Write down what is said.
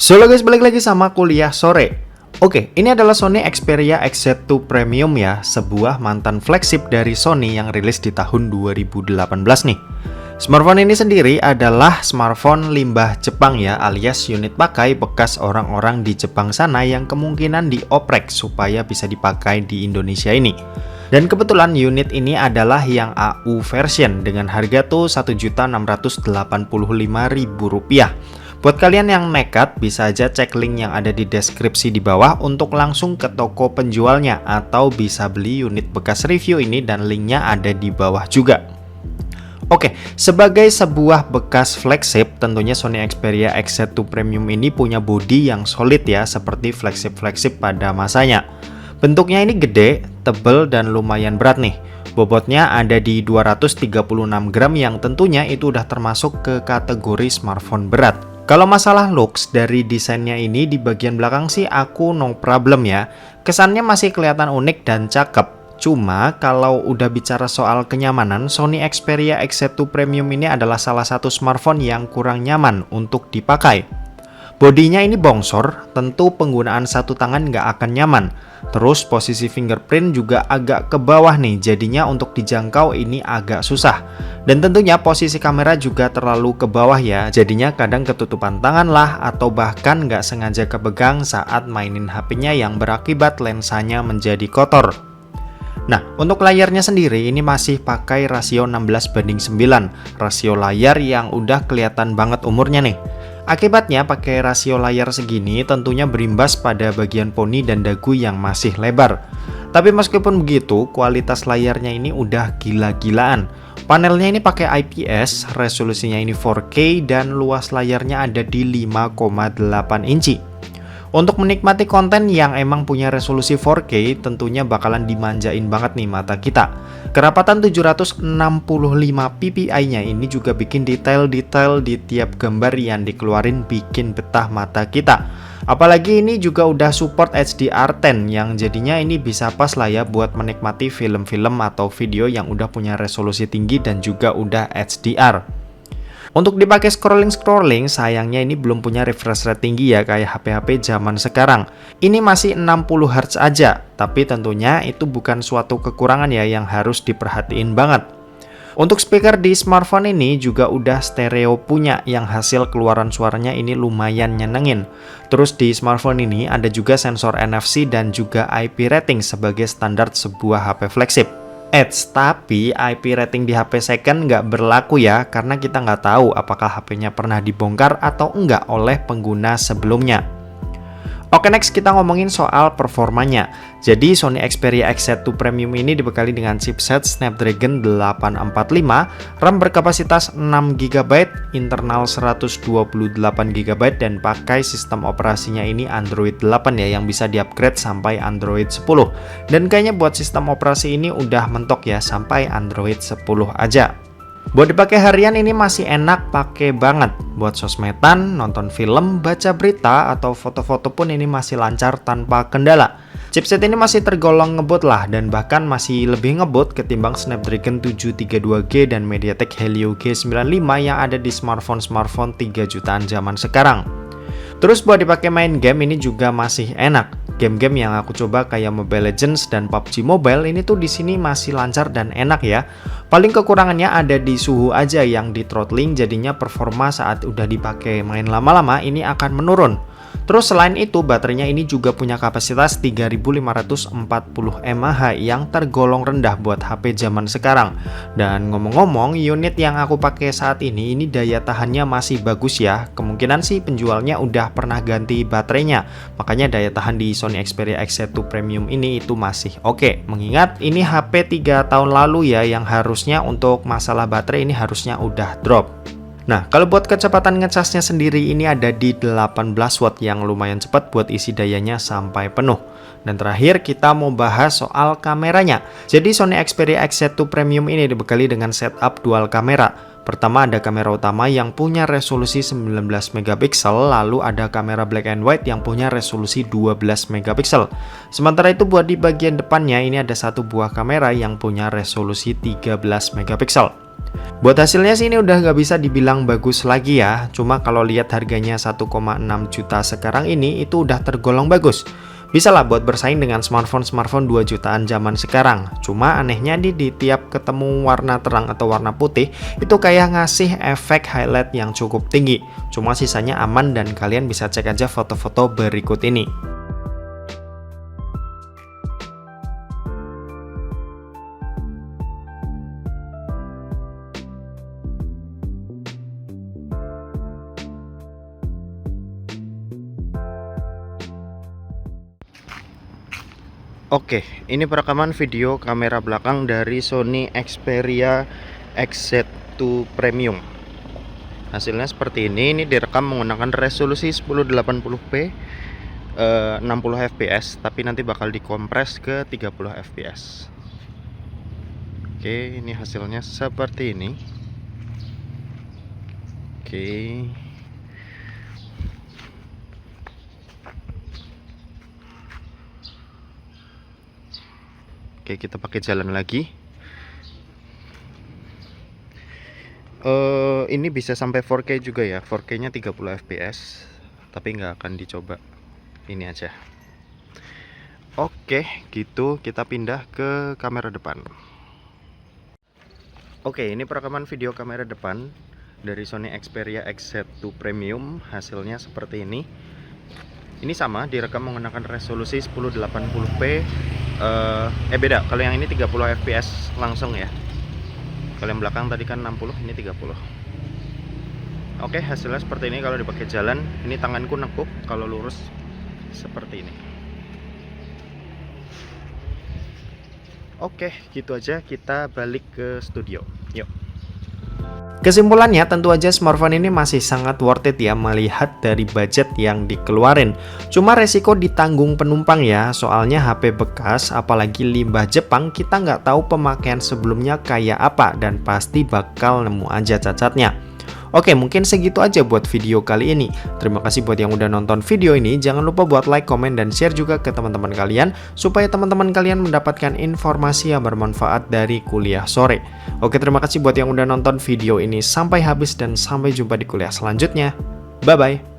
Halo guys, balik lagi sama kuliah sore. Oke, ini adalah Sony Xperia XZ2 Premium ya, sebuah mantan flagship dari Sony yang rilis di tahun 2018 nih. Smartphone ini sendiri adalah smartphone limbah Jepang ya, alias unit pakai bekas orang-orang di Jepang sana yang kemungkinan dioprek supaya bisa dipakai di Indonesia ini. Dan kebetulan unit ini adalah yang AU version dengan harga tuh Rp1.685.000. Buat kalian yang nekat, bisa aja cek link yang ada di deskripsi di bawah untuk langsung ke toko penjualnya, atau bisa beli unit bekas review ini dan linknya ada di bawah juga. Oke, sebagai sebuah bekas flagship, tentunya Sony Xperia XZ2 Premium ini punya bodi yang solid ya, seperti flagship-flagship pada masanya. Bentuknya ini gede, tebel, dan lumayan berat nih. Bobotnya ada di 236 gram yang tentunya itu udah termasuk ke kategori smartphone berat. Kalau masalah looks dari desainnya ini di bagian belakang sih aku no problem ya. Kesannya masih kelihatan unik dan cakep. Cuma kalau udah bicara soal kenyamanan, Sony Xperia XZ2 Premium ini adalah salah satu smartphone yang kurang nyaman untuk dipakai. Bodinya ini bongsor, tentu penggunaan satu tangan nggak akan nyaman. Terus posisi fingerprint juga agak ke bawah nih, jadinya untuk dijangkau ini agak susah. Dan tentunya posisi kamera juga terlalu ke bawah ya, jadinya kadang ketutupan tangan lah, atau bahkan nggak sengaja kepegang saat mainin HP-nya yang berakibat lensanya menjadi kotor. Nah, untuk layarnya sendiri ini masih pakai rasio 16:9, rasio layar yang udah kelihatan banget umurnya nih. Akibatnya pakai rasio layar segini tentunya berimbas pada bagian poni dan dagu yang masih lebar. Tapi meskipun begitu, kualitas layarnya ini udah gila-gilaan. Panelnya ini pakai IPS, resolusinya ini 4K, dan luas layarnya ada di 5,8 inci. Untuk menikmati konten yang emang punya resolusi 4K, tentunya bakalan dimanjain banget nih mata kita. Kerapatan 765 ppi-nya ini juga bikin detail-detail di tiap gambar yang dikeluarin bikin betah mata kita. Apalagi ini juga udah support HDR10 yang jadinya ini bisa pas lah ya buat menikmati film-film atau video yang udah punya resolusi tinggi dan juga udah HDR. Untuk dipakai scrolling, sayangnya ini belum punya refresh rate tinggi ya kayak HP-HP zaman sekarang. Ini masih 60 Hz aja, tapi tentunya itu bukan suatu kekurangan ya yang harus diperhatiin banget. Untuk speaker di smartphone ini juga udah stereo punya yang hasil keluaran suaranya ini lumayan nyenengin. Terus di smartphone ini ada juga sensor NFC dan juga IP rating sebagai standar sebuah HP flagship. Tapi IP rating di HP second nggak berlaku ya, karena kita nggak tahu apakah HP-nya pernah dibongkar atau enggak oleh pengguna sebelumnya. Oke, next kita ngomongin soal performanya. Jadi Sony Xperia XZ2 Premium ini dibekali dengan chipset Snapdragon 845, RAM berkapasitas 6GB, internal 128GB, dan pakai sistem operasinya ini Android 8 ya, yang bisa di-upgrade sampai Android 10. Dan kayaknya buat sistem operasi ini udah mentok ya, sampai Android 10 aja. Buat dipakai harian ini masih enak pakai banget. Buat sosmedan, nonton film, baca berita, atau foto-foto pun ini masih lancar tanpa kendala. Chipset ini masih tergolong ngebut lah, dan bahkan masih lebih ngebut ketimbang Snapdragon 732G dan MediaTek Helio G95 yang ada di smartphone 3 jutaan zaman sekarang. Terus buat dipakai main game ini juga masih enak. Game-game yang aku coba kayak Mobile Legends dan PUBG Mobile ini tuh di sini masih lancar dan enak ya. Paling kekurangannya ada di suhu aja yang di throttling, jadinya performa saat udah dipakai main lama-lama ini akan menurun. Terus selain itu baterainya ini juga punya kapasitas 3540 mAh yang tergolong rendah buat HP zaman sekarang. Dan ngomong-ngomong, unit yang aku pakai saat ini daya tahannya masih bagus ya. Kemungkinan sih penjualnya udah pernah ganti baterainya. Makanya daya tahan di Sony Xperia XZ2 Premium ini itu masih oke. Mengingat ini HP 3 tahun lalu ya, yang harusnya untuk masalah baterai ini harusnya udah drop. Nah, kalau buat kecepatan ngecasnya sendiri ini ada di 18 watt yang lumayan cepat buat isi dayanya sampai penuh. Dan terakhir kita mau bahas soal kameranya. Jadi Sony Xperia XZ2 Premium ini dibekali dengan setup dual kamera. Pertama ada kamera utama yang punya resolusi 19 megapiksel, lalu ada kamera black and white yang punya resolusi 12 megapiksel. Sementara itu buat di bagian depannya ini ada satu buah kamera yang punya resolusi 13 megapiksel. Buat hasilnya sih ini udah nggak bisa dibilang bagus lagi ya, cuma kalau lihat harganya 1,6 juta sekarang ini itu udah tergolong bagus. Bisa lah buat bersaing dengan smartphone 2 jutaan zaman sekarang. Cuma anehnya di tiap ketemu warna terang atau warna putih itu kayak ngasih efek highlight yang cukup tinggi. Cuma sisanya aman dan kalian bisa cek aja foto-foto berikut ini. Oke, ini perekaman video kamera belakang dari Sony Xperia XZ2 Premium. Hasilnya seperti ini direkam menggunakan resolusi 1080p 60 fps, tapi nanti bakal dikompres ke 30 fps. Oke, ini hasilnya seperti ini. Oke. Oke, kita pakai jalan lagi. Ini bisa sampai 4K juga ya. 4K nya 30 fps, tapi nggak akan dicoba. Ini aja. Oke, gitu kita pindah ke kamera depan. Oke, ini perekaman video kamera depan dari Sony Xperia XZ2 Premium. Hasilnya seperti ini. Ini sama, direkam menggunakan resolusi 1080p. Beda, kalau yang ini 30 fps langsung ya. Kalau yang belakang tadi kan 60, ini 30. Oke, hasilnya seperti ini kalau dipakai jalan. Ini tanganku nekuk, kalau lurus seperti ini. Oke, gitu aja, kita balik ke studio. Yuk. Kesimpulannya tentu aja smartphone ini masih sangat worth it ya melihat dari budget yang dikeluarin. Cuma resiko ditanggung penumpang ya, soalnya HP bekas apalagi limbah Jepang kita nggak tahu pemakaian sebelumnya kayak apa dan pasti bakal nemu aja cacatnya. Oke, mungkin segitu aja buat video kali ini. Terima kasih buat yang udah nonton video ini. Jangan lupa buat like, komen, dan share juga ke teman-teman kalian supaya teman-teman kalian mendapatkan informasi yang bermanfaat dari kuliah sore. Oke, terima kasih buat yang udah nonton video ini sampai habis dan sampai jumpa di kuliah selanjutnya. Bye-bye.